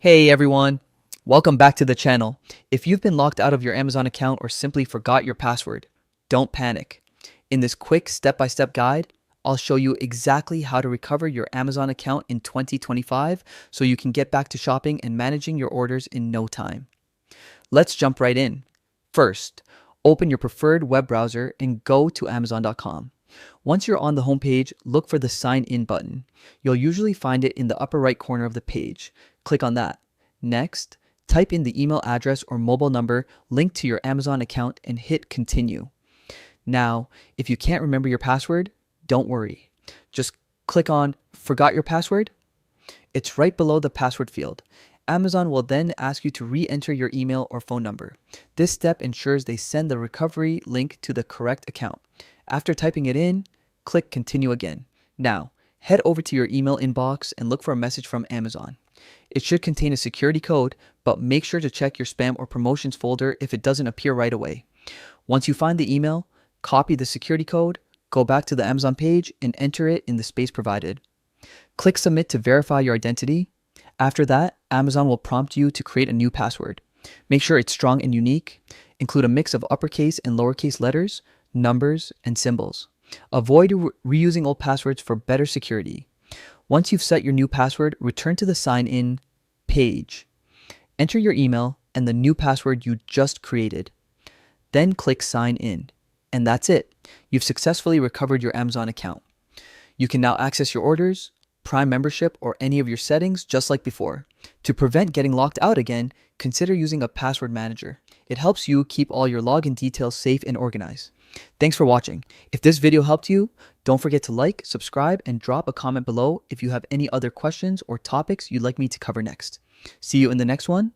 Hey everyone, welcome back to the channel. If you've been locked out of your Amazon account or simply forgot your password, don't panic. In this quick step-by-step guide, I'll show you exactly how to recover your Amazon account in 2025 so you can get back to shopping and managing your orders in no time. Let's jump right in. First, open your preferred web browser and go to Amazon.com. Once you're on the homepage, look for the Sign In button. You'll usually find it in the upper right corner of the page. Click on that. Next, type in the email address or mobile number linked to your Amazon account and hit Continue. Now, if you can't remember your password, don't worry. Just click on Forgot your password. It's right below the password field. Amazon will then ask you to re-enter your email or phone number. This step ensures they send the recovery link to the correct account. After typing it in, click Continue again. Now, head over to your email inbox and look for a message from Amazon. It should contain a security code, but make sure to check your spam or promotions folder if it doesn't appear right away. Once you find the email, copy the security code, go back to the Amazon page and enter it in the space provided. Click Submit to verify your identity. After that, Amazon will prompt you to create a new password. Make sure it's strong and unique. Include a mix of uppercase and lowercase letters, numbers, and symbols. Avoid reusing old passwords for better security. Once you've set your new password, return to the Sign In page. Enter your email and the new password you just created. Then click Sign In. And that's it. You've successfully recovered your Amazon account. You can now access your orders, Prime membership, or any of your settings just like before. To prevent getting locked out again, consider using a password manager. It helps you keep all your login details safe and organized. Thanks for watching. If this video helped you, don't forget to like, subscribe, and drop a comment below if you have any other questions or topics you'd like me to cover next. See you in the next one.